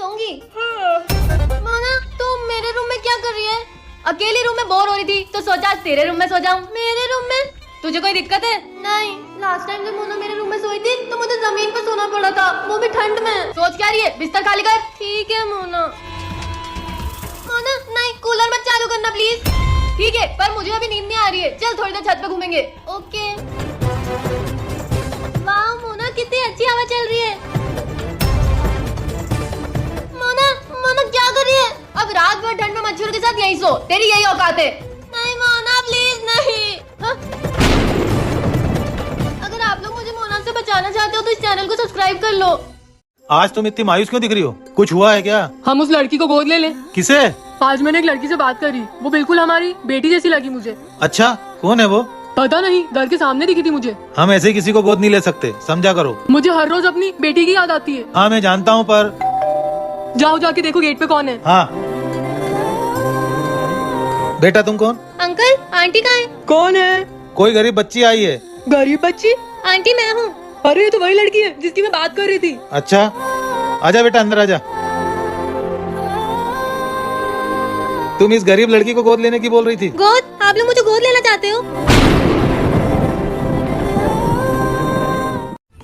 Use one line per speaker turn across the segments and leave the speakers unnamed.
सोऊंगी। मोना तुम मेरे रूम में क्या कर रही है? अकेली रूम में बोर हो रही थी तो सोचा आज तेरे रूम में सो जाऊं। मेरे रूम में? तुझे कोई दिक्कत है? नहीं, लास्ट टाइम जब मोना मेरे रूम में सोई थी तो मुझे जमीन पर सोना पड़ा था, वो भी ठंड में। सोच क्या रही है? बिस्तर खाली कर। ठीक है मोना। मोना नहीं, कूलर मत चालू करना प्लीज। ठीक है, पर मुझे अभी नींद नहीं आ रही है। चल थोड़ी देर छत पे घूमेंगे। ओके। वाह मोना, कितनी अच्छी हवा चल रही है। मोना मोना क्या कर रही है? अब रात भर ठंड में मच्छरों के साथ यहीं सो, तेरी यही औकात है। नहीं मोना प्लीज नहीं। अगर आप लोग मुझे मोना से बचाना चाहते हो तो इस चैनल को सब्सक्राइब कर लो।
आज तुम इतनी मायूस क्यों दिख रही हो? कुछ हुआ है क्या?
हम उस लड़की को गोद ले लें।
किसे?
आज मैंने एक लड़की से बात करी, वो बिल्कुल हमारी बेटी जैसी लगी मुझे।
अच्छा, कौन है वो?
पता नहीं, घर के सामने दिखी थी मुझे।
हम ऐसे किसी को गोद नहीं ले सकते, समझा करो।
मुझे हर रोज अपनी बेटी की याद आती है।
हाँ मैं जानता हूँ, पर
जाओ जाके देखो गेट पे कौन है।
हाँ। बेटा तुम कौन?
अंकल आंटी कहाँ है?
कौन है?
कोई गरीब बच्ची आई है।
गरीब बच्ची?
आंटी मैं हूँ।
अरे ये तो वही लड़की है जिसकी मैं बात कर रही थी।
अच्छा, आजा बेटा अंदर आजा। तुम इस गरीब लड़की को गोद लेने की बोल रही थी।
गोद? आप लोग मुझे गोद लेना चाहते हो?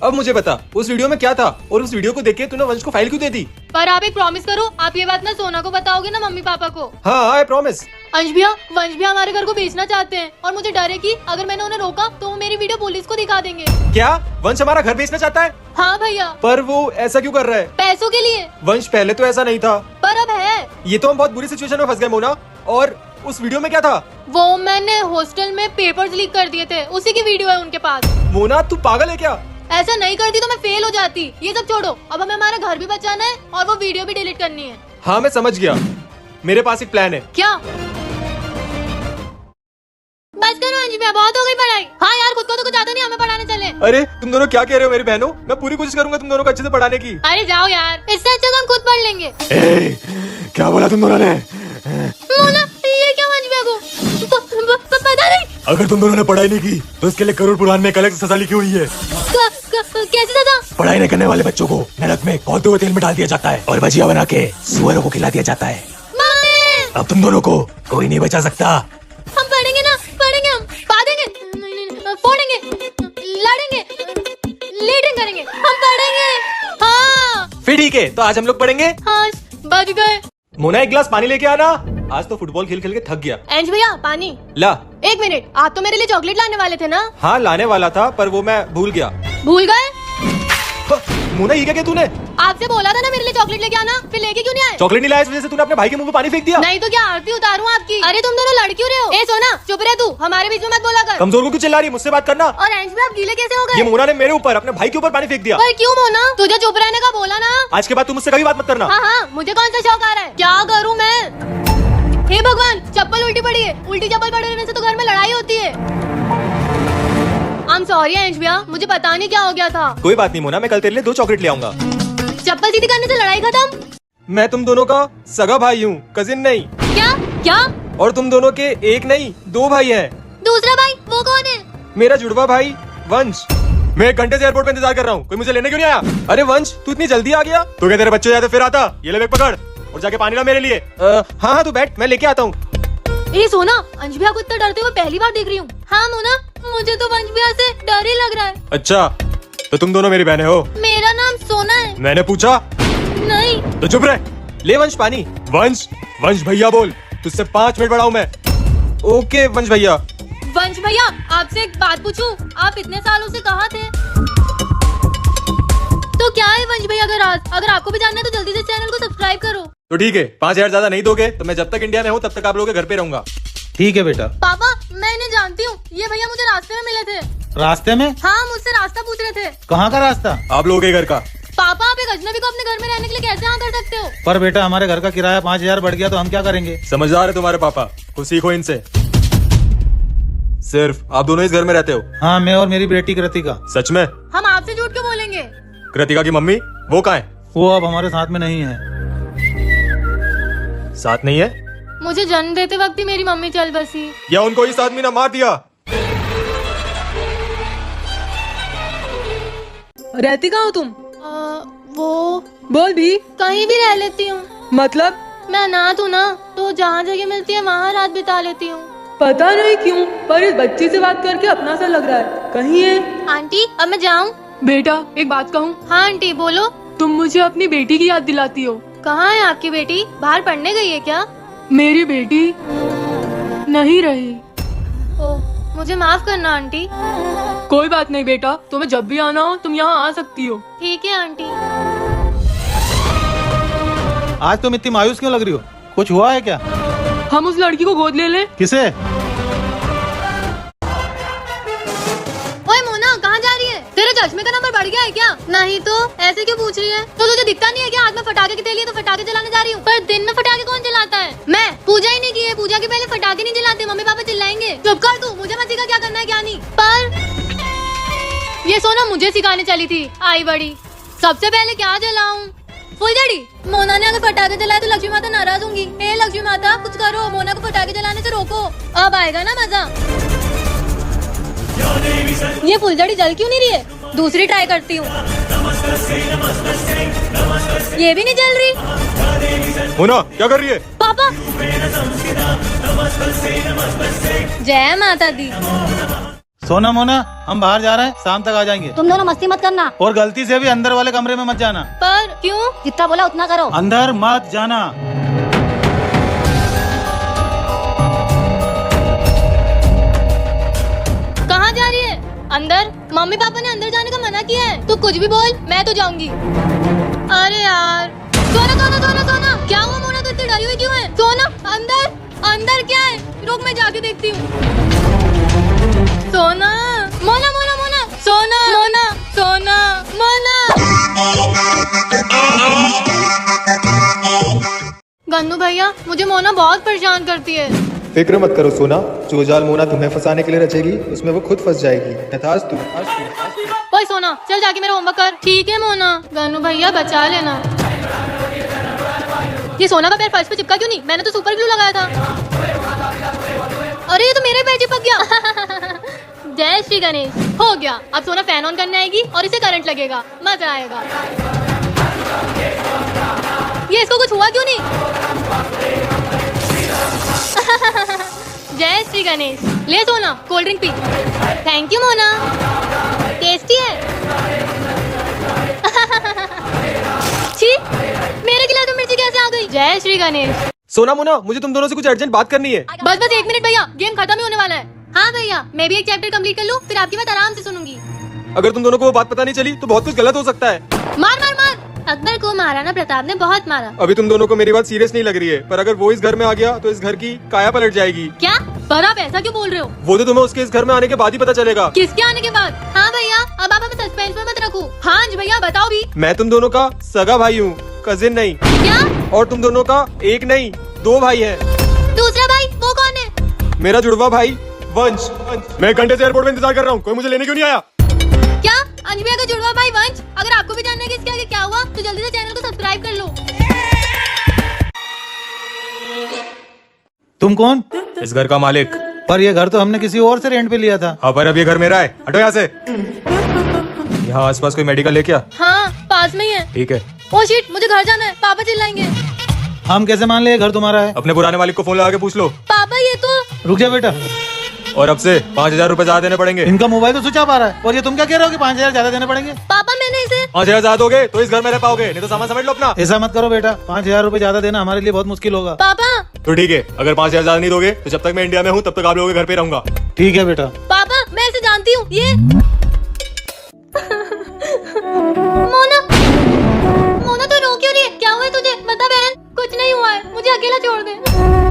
अब मुझे बता, उस वीडियो में क्या था और उस वीडियो को देख के तूने वंश को फाइल क्यों दे दी?
पर आप एक प्रॉमिस करो, आप ये बात ना सोना को बताओगे ना मम्मी पापा को।
हाँ आई प्रॉमिस।
अंश भैया, वंश भैया हमारे घर को बेचना चाहते हैं और मुझे डर है कि अगर मैंने उन्हें रोका तो वो मेरी वीडियो पुलिस को दिखा देंगे।
क्या वंश हमारा घर बेचना चाहता है?
हाँ भैया।
पर वो ऐसा क्यों कर रहा है?
पैसों के लिए।
वंश पहले तो ऐसा नहीं था।
पर अब है।
ये तो हम बहुत बुरी सिचुएशन में फंस गए मोना। और उस वीडियो में क्या था?
वो मैंने हॉस्टल में पेपर्स लीक कर दिए थे, उसी की वीडियो है उनके पास।
मोना तू पागल है क्या?
ऐसा नहीं करती तो मैं फेल हो जाती। ये सब छोड़ो, अब हमें हमारा घर भी बचाना है और वो वीडियो भी डिलीट करनी है।
हाँ मैं समझ गया, मेरे पास एक प्लान है।
क्या? बस करो अंश भैया, बहुत हो गई पढ़ाई। हाँ यार, खुद को तो कुछ आता नहीं, हमें पढ़ाने चले।
अरे तुम दोनों क्या कह रहे हो मेरी बहनों? मैं पूरी कोशिश करूंगा तुम दोनों को अच्छे से पढ़ाने की।
अरे जाओ यार, इससे अच्छा तो हम खुद पढ़ लेंगे।
क्या बोला तुम दोनों ने?
मोना ये क्या अंश भैया को? पता नहीं।
अगर तुम दोनों ने पढ़ाई नहीं की तो इसके लिए करोड़ पुराण में अलग सजा लिखी हुई है।
कैसे दादा?
पढ़ाई नहीं करने वाले बच्चों को नरक में खौलते हुए तेल में डाल दिया जाता है और भजिया बना के सुअरों को खिला दिया जाता है।
मम्मी!
अब तुम दोनों को कोई नहीं बचा सकता।
हम पढ़ेंगे ना, पढ़ेंगे, हम पादेंगे, नहीं, फोड़ेंगे, लड़ेंगे, लीडिंग करेंगे, हम पढ़ेंगे। हाँ
फिर ठीक है, तो आज हम लोग पढ़ेंगे।
हाँ, बच गए।
मोना एक गिलास पानी लेके आना, आज तो फुटबॉल खेल खेल के थक गया।
अंश भैया पानी
ला।
एक मिनट, आप तो मेरे लिए चॉकलेट लाने वाले थे ना?
हाँ लाने वाला था पर वो मैं भूल गया।
भूल गए?
मोना ये क्या किया तूने?
आपसे बोला था ना मेरे लिए चॉकलेट लेके आना, फिर लेके क्यों नहीं आए?
चॉकलेट नहीं लाया इस वजह से तूने अपने भाई के मुंह में पानी फेंक दिया।
नहीं तो क्या आरती उतारूं आपकी? अरे तुम दोनों लड़ क्यों रहे हो? ए सोना चुप रह तू, हमारे बीच में मत बोला कर।
कमजोर को क्यों चिल्ला रही है? मुझसे बात करना।
और अंश भैया आप गीले कैसे हो
ये
गए?
मोना ने मेरे ऊपर अपने भाई के ऊपर पानी फेंक दिया।
पर क्यों मोना? तुझे चुप रहने का बोला ना।
आज के बाद तू मुझसे कभी बात मत करना।
हाँ हाँ, मुझे कौन सा शौक आ रहा है? क्या करूँ मैं? हे भगवान, चप्पल उल्टी पड़ी है। उल्टी चप्पल पड़े रहने से तो घर में लड़ाई होती है। I'm sorry अंश भैया, मुझे पता नहीं क्या हो गया था।
कोई बात नहीं मोना, मैं कल तेरे लिए 2 चॉकलेट ले आऊंगा।
चप्पल सीधी करने से लड़ाई खत्म?
मैं तुम दोनों का सगा भाई हूँ, कजिन नहीं।
क्या क्या?
और तुम दोनों के एक नहीं 2 भाई हैं।
दूसरा भाई वो कौन है?
मेरा जुड़वा भाई वंश। मैं 1 घंटे से एयरपोर्ट पे इंतजार कर रहा हूँ, कोई मुझे लेने क्यों नहीं आया? अरे वंश तू इतनी जल्दी आ गया? तो क्या तेरे बच्चे जाते फिर आता? ये ले बैग पकड़ और जाके पानी ला मेरे लिए। हाँ हाँ तू बैठ, मैं लेके आता हूँ।
ए सोना, अंश भैया को इतना डरते हुए पहली बार देख रही हूँ। हाँ मोना, मुझे तो वंश भैया से डर ही लग रहा है।
अच्छा तो तुम दोनों मेरी बहनें हो?
मेरा नाम सोना है।
मैंने पूछा?
नहीं।
तो चुप रह। ले वंश पानी। वंश वंश भैया बोल, तुझसे 5 मिनट बड़ा हूँ मैं। ओके वंश भैया।
वंश भैया आपसे एक बात पूछूं, आप इतने सालों से कहाँ थे? तो क्या है वंश भैया का राज? अगर आपको भी जानना है तो जल्दी से चैनल को सब्सक्राइब करो।
तो ठीक है, 5000 ज्यादा नहीं दोगे तो मैं जब तक इंडिया में हूँ तब तक आप लोगों के घर पे रहूंगा।
ठीक है बेटा।
पापा मैं इन्हें जानती हूँ, ये भैया मुझे रास्ते में मिले थे।
रास्ते में?
हाँ मुझसे रास्ता पूछ रहे थे।
कहाँ का रास्ता?
आप लोगों के घर का।
पापा आप एक अजनबी को अपने घर में रहने के लिए कैसे हाँ कर सकते हो?
पर बेटा हमारे घर का किराया 5000 बढ़ गया तो हम क्या करेंगे?
समझदार है तुम्हारे पापा, कुछ सीखो इनसे। सिर्फ आप दोनों इस घर में रहते हो?
हाँ मैं और मेरी बेटी कृतिका।
सच में?
हम आपसे झूठ क्यों बोलेंगे?
कृतिका की मम्मी वो कहाँ है?
वो अब हमारे साथ में नहीं है।
साथ नहीं है?
मुझे जन्म देते वक्त ही मेरी मम्मी चल बसी।
या उनको इस आदमी ने मार दिया?
रहती कहाँ हो तुम?
वो
बोल भी।
कहीं भी रह लेती हूँ।
मतलब?
मैं अनाथ हूँ ना, तो जहाँ जगह मिलती है वहाँ रात बिता लेती हूँ।
पता नहीं क्यों, पर इस बच्ची से बात करके अपना सा लग रहा है। कहीं है?
आंटी अब मैं जाऊँ?
बेटा एक बात कहूँ?
हाँ आंटी बोलो।
तुम मुझे अपनी बेटी की याद दिलाती हो।
कहाँ है आपकी बेटी? बाहर पढ़ने गई है क्या?
मेरी बेटी नहीं रही।
ओह मुझे माफ करना आंटी।
कोई बात नहीं बेटा, तुम्हें जब भी आना हो तुम यहाँ आ सकती हो।
ठीक है आंटी।
आज तुम इतनी मायूस क्यों लग रही हो? कुछ हुआ है क्या?
हम उस लड़की को गोद ले लें?
किसे?
ओए मोना कहाँ जा रही है? तेरे चश्मे का नंबर बढ़ गया है क्या? नहीं तो ऐसे क्यों पूछ रही है? तो तुझे दिखता नहीं है क्या? हाथ में फटाके की थैली है तो फटाके जलाने जा रही हूँ। पर दिन में फटाके कौन जलाता है? मैं। पूजा ही नहीं की है, पूजा के पहले फटाके नहीं जलाते, मम्मी पापा चिल्लाएंगे। चुप कर तू, मुझे मत सिखा क्या करना है क्या नहीं। पर ये सोना मुझे सिखाने चली थी, आई बड़ी। सबसे पहले क्या जलाऊं? फुलझड़ी। मोना ने अगर फटाके जलाए तो लक्ष्मी माता नाराज होंगी। ए लक्ष्मी माता कुछ करो, मोना को फटाके जलाने से रोको। अब आएगा ना मजा। ये फुलझड़ी जल क्यों नहीं रही है? दूसरी ट्राई करती हूँ। ये भी नहीं जल रही।
मोना क्या कर रही है?
पापा। जय माता दी।
सोना मोना हम बाहर जा रहे हैं, शाम तक आ जाएंगे।
तुम दोनों मस्ती मत करना।
और गलती से भी अंदर वाले कमरे में मत जाना।
पर क्यों?
जितना बोला उतना करो।
अंदर मत जाना।
कहाँ जा रही है? अंदर? मम्मी पापा ने अंदर जाने का मना किया है। तू कुछ भी बोल, मैं तो जाऊंगी। अरे यार सोना सोना सोना सोना, क्या हुआ? मोना तो इतनी डरी हुई क्यों है? सोना अंदर अंदर क्या है? रुक मैं जाके देखती हूँ। सोना मोना मोना मोना सोना मोना सोना मोना। गन्नू भैया मुझे मोना बहुत परेशान करती है।
फिक्र मत करो सोना, जो जाल मोना तुम्हें फंसाने के लिए रचेगी उसमें वो खुद फंस जाएगी। तथास्तु।
ओए सोना चल जाके मेरा होमवर्क कर। ठीक है मोना। गन्नू भैया बचा लेना। ये सोना का पैर फर्श पे चिपका क्यों नहीं? मैंने तो सुपर ग्लू लगाया था। अरे ये तो मेरे पैर चिपक गया। जय श्री गणेश। हो गया। अब सोना फैन ऑन करने आएगी और इसे करंट लगेगा, मजा आएगा। ये इसको कुछ हुआ क्यों नहीं? जय श्री गणेश। ले सोना cold drink P. Thank you Mona, tasty है। छी, मेरे गिलास में मिर्ची कैसे आ गई? जय श्री गणेश।
सोना मोना मुझे तुम दोनों से कुछ अर्जेंट बात करनी है।
बस बस 1 मिनट भैया, गेम खत्म ही होने वाला है। हाँ भैया मैं भी एक चैप्टर कंप्लीट कर लूँ, फिर आपकी बात आराम से सुनूंगी।
अगर तुम दोनों को वो बात पता नहीं चली तो बहुत कुछ गलत हो सकता है।
मार मार मार। अकबर को महाराणा प्रताप ने बहुत मारा।
अभी तुम दोनों को मेरी बात सीरियस नहीं लग रही है, पर अगर वो इस घर में आ गया तो इस घर की काया पलट जाएगी।
क्या? पर आप ऐसा क्यों बोल रहे हो?
वो तो तुम्हें उसके इस घर में आने के बाद ही पता चलेगा।
किसके आने के बाद? हाँ भैया अब आप हमें सस्पेंस में मत रखो। हाँ जी भैया बताओ भी।
मैं तुम दोनों का सगा भाई हूँ, कजिन नहीं।
क्या?
और तुम दोनों का एक नहीं 2 भाई है।
दूसरा भाई वो कौन है?
मेरा जुड़वा भाई वंश। मैं घंटे से एयरपोर्ट में इंतजार कर रहा हूँ, कोई मुझे लेने क्यों नहीं आया?
क्या? अंज भैया का जुड़वा भाई वंश? अगर आपको भी जानना है कि इसके आगे क्या हुआ तो जल्दी से चैनल को सब्सक्राइब कर लो।
तुम कौन?
इस घर का मालिक।
पर ये घर तो हमने किसी और से रेंट पे लिया था।
हाँ पर अब ये घर मेरा है, हटो यहाँ से। यहाँ आसपास कोई मेडिकल है क्या?
हाँ पास में ही है।
ठीक है।
ओ शिट मुझे घर जाना है, पापा चिल्लाएंगे।
हम कैसे मान ले ये घर तुम्हारा है?
अपने पुराने मालिक को फोन लगा के पूछ लो।
पापा ये तो।
रुक जा बेटा,
और अब से 5,000 रुपए ज्यादा देने पड़ेंगे।
इनका मोबाइल तो स्विच ऑफ आ रहा है और ये तुम क्या कह रहे हो कि 5,000 ज्यादा देने पड़ेंगे?
पापा मैंने इसे।
5,000 ज्यादा दोगे तो इस घर में रह पाओगे, नहीं तो सामान समझ लो अपना।
ऐसा मत करो बेटा, 5,000 रुपए ज्यादा देना हमारे लिए बहुत मुश्किल होगा।
पापा।
तो ठीक है, अगर 5,000 ज्यादा नहीं दोगे तो जब तक मैं इंडिया में हूँ तब तक आप लोगों के घर पे रहूंगा।
ठीक है बेटा।
पापा मैं इसे जानती हूँ, ये मोना। मोना तू रो क्यों रही है? क्या हुआ है तुझे? बता बहन। कुछ नहीं हुआ है, मुझे अकेला छोड़ दे।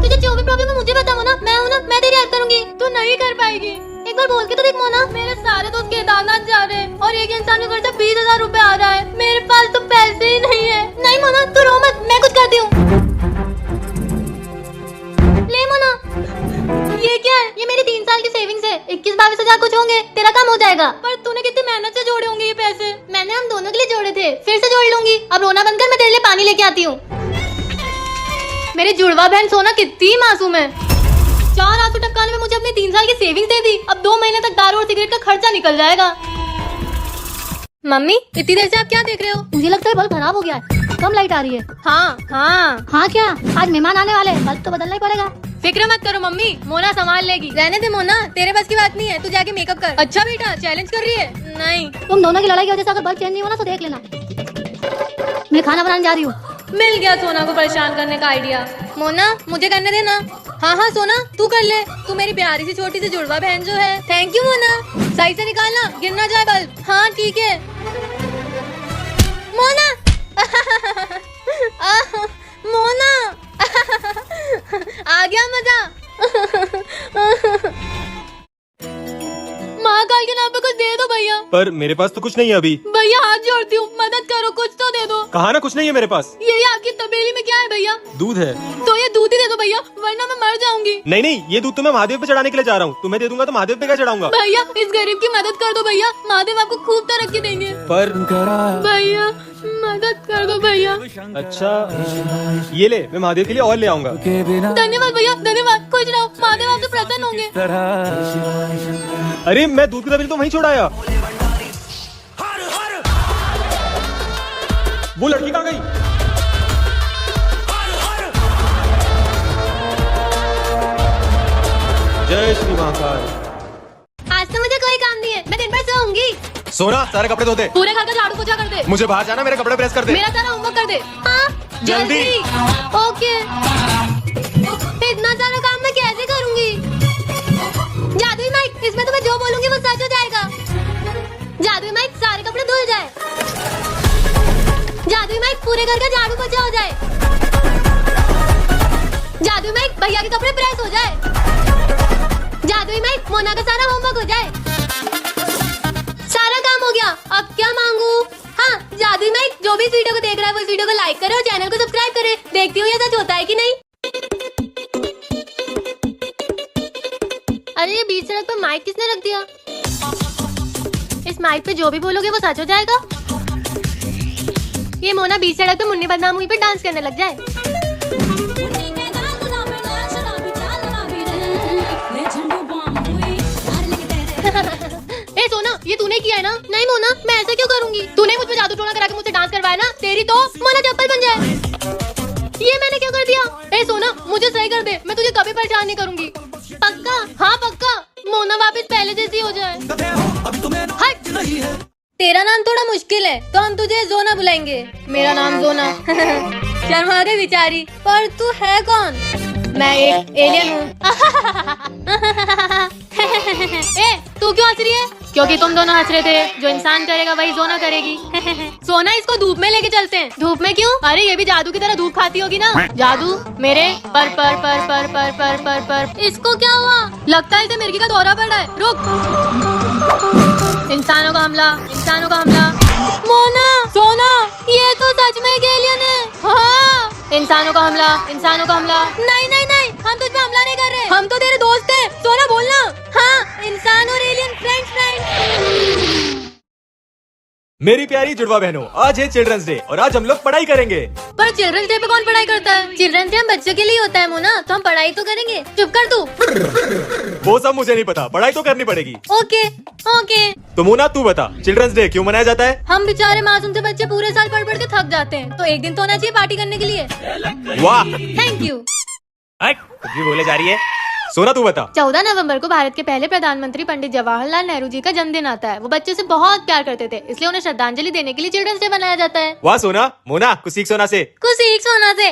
तुझे जो भी प्रॉब्लम है मुझे बता मोना, मैं हूँ ना, मैं तेरी हेल्प करूंगी। तू नहीं कर पाएगी। एक बार बोल के तो देख मोना। मेरे सारे दोस्त केदारनाथ जा रहे हैं और एक इंसान का खर्चा 20,000 रुपए आ रहा है। मेरे पास तो पैसे ही नहीं है। नहीं मोना तू रो मत, मैं कुछ करती हूँ। ले मोना। ये क्या है? ये मेरी 3 साल की सेविंग्स है। 21-22 हजार कुछ होंगे, तेरा काम हो जाएगा। पर तूने कितनी मेहनत से जोड़े होंगे ये पैसे? मैंने हम दोनों के लिए जोड़े थे, फिर से जोड़ लूंगी। अब रोना बंद कर, मैं तेरे लिए पानी लेके आती हूँ। मेरी जुड़वा बहन सोना कितनी मासूम है। 4 आंसू टपकाने में मुझे अपनी 3 साल की सेविंग्स दे दी। अब 2 महीने तक दारू और सिगरेट का खर्चा निकल जाएगा। मम्मी इतनी देर से आप क्या देख रहे हो?
मुझे लगता है बल्ब खराब हो गया है। कम लाइट आ रही है।
हाँ हाँ
हाँ क्या, आज मेहमान आने वाले हैं, बल्ब तो बदलना ही पड़ेगा।
फिक्र मत करो मम्मी, मोना संभाल लेगी। रहने दे मोना, तेरे बस की बात नहीं है, तू जाके मेकअप कर। अच्छा बेटा, चैलेंज कर रही है? नहीं।
तुम दोनों की लड़ाई की वजह से अगर बल्ब चेंज नहीं होना तो देख लेना। मैं खाना बनाने जा रही हूँ।
मिल गया सोना को परेशान करने का आइडिया। मोना मुझे करने देना। हाँ हाँ सोना तू कर ले, तू मेरी प्यारी सी छोटी सी जुड़वा बहन जो है। Thank you Mona. सही से निकालना, गिर ना जाए बल्ब। हाँ ठीक है मोना। मोना आ गया मजा। महाकाल के नाम पे कुछ दे दो भैया।
पर मेरे पास तो कुछ नहीं है अभी।
भैया हाथ जोड़ती हूँ, मदद करो, कुछ तो दे दो।
कहा ना कुछ नहीं है मेरे पास।
ये आपकी तबेली में क्या है भैया?
दूध है।
तो ये दूध ही दे दो भैया, वरना मैं मर जाऊंगी।
नहीं नहीं, ये दूध तो मैं महादेव पे चढ़ाने के लिए जा रहा हूँ। तुम्हें दे दूंगा तो महादेव पे क्या चढ़ाऊंगा?
भैया इस गरीब की मदद कर दो भैया, महादेव आपको खूब तरक्की देंगे।
पर
भैया मदद कर दो भैया।
अच्छा ये ले, मैं महादेव के लिए और ले आऊंगा।
धन्यवाद भैया धन्यवाद, खुश रहो, महादेव आपसे प्रसन्न होंगे।
अरे मैं दूध की तबेली तो वहीं छोड़ाया। वो लड़की कहाँ गई? जय श्री महाकाल।
आज तो मुझे कोई काम नहीं है, मैं दिन भर सोऊंगी।
सोना सारे कपड़े धो दे।
पूरे घर का झाड़ू पोछा कर दे।
मुझे बाहर जाना, मेरे कपड़े प्रेस कर दे।
मेरा सारा होमवर्क कर दे। हाँ
जल्दी।
ओके। इतना सारा काम मैं कैसे करूंगी? जादुई माइक, इसमें तो मैं जो बोलूंगी वो सच हो जाएगा। जादुई माइक, सारे कपड़े धुल जाए। जादुई माइक, पूरे घर का झाड़ू पोछा हो जाए। जादुई माइक, भैया के कपड़े प्रेस हो जाए। जादुई माइक, मोना का सारा होमवर्क हो जाए। सारा काम हो गया, अब क्या मांगू? हाँ जादुई माइक, जो भी इस वीडियो को देख रहा है वो इस वीडियो को लाइक करे और चैनल को सब्सक्राइब करे। देखती हूँ ये सच होता है कि नहीं। अरे ये बीच सड़क पे माइक किसने रख दिया? इस माइक पे जो भी बोलोगे वो सच हो जाएगा। ये मोना बीच सड़क पे मुन्नी बदनाम हुई पे डांस करने लग जाए। ए सोना, ये तूने किया है ना? नहीं मोना, मैं ऐसा क्यों करूंगी? तूने मुझ पे जादू टोना करा के मुझसे डांस करवाया ना? तेरी तो मोना चप्पल बन जाए। ये मैंने क्यों कर दिया? ए सोना मुझे सही कर दे, मैं तुझे कभी परेशान नहीं करूंगी। पक्का? हाँ पक्का। मोना वापस पहले जैसी हो जाए। हट। तेरा नाम थोड़ा मुश्किल है तो हम तुझे जोना बुलाएंगे। मेरा नाम जोना। शर्मा गई बेचारी। पर तू है कौन? मैं एक एलियन हूँ। ए तू क्यों हंस रही है? क्योंकि तुम दोनों हंस रहे थे। जो इंसान करेगा वही जोना करेगी। सोना इसको धूप में लेके चलते हैं। धूप में क्यों? अरे ये भी जादू की तरह धूप खाती होगी ना। जादू मेरे पर पर पर पर पर पर पर पर। इसको क्या हुआ? लगता है इसे मिर्गी का दौरा पड़ा है। रुक। इंसानों का हमला, इंसानों का हमला। मोना, सोना, ये तो सच में एक एलियन है। हाँ इंसानों का हमला, इंसानों का हमला। नहीं नहीं नहीं, हम तुझ पे हमला नहीं कर रहे, हम तो तेरे दोस्त हैं। सोना बोलना। हाँ इंसान और एलियन फ्रेंड्स फ्रेंड्स।
मेरी प्यारी जुड़वा बहनों, आज है चिल्ड्रंस डे और आज हम लोग पढ़ाई करेंगे।
पर चिल्ड्रंस डे पे कौन पढ़ाई करता है? चिल्ड्रंस डे हम बच्चों के लिए होता है मोना, तो हम पढ़ाई तो करेंगे। चुप कर तू।
वो सब मुझे नहीं पता, पढ़ाई तो करनी पड़ेगी।
Okay okay.
तो मोना तू बता, चिल्ड्रंस डे क्यों मनाया जाता है?
हम बेचारे मासूम से बच्चे पूरे साल पढ़ पढ़ के थक जाते हैं, तो एक दिन तो होना चाहिए पार्टी करने के लिए।
वाह,
थैंक यू।
कुछ भी बोले जा रही है। सोना तू बता।
14 नवंबर को भारत के पहले प्रधानमंत्री पंडित जवाहरलाल नेहरू जी का जन्मदिन आता है। वो बच्चों से बहुत प्यार करते थे, इसलिए उन्हें श्रद्धांजलि देने के लिए चिल्ड्रंस डे मनाया जाता है।
वाह सोना, मोना कुछ सीख सोना से।
कुछ सीख सोना से।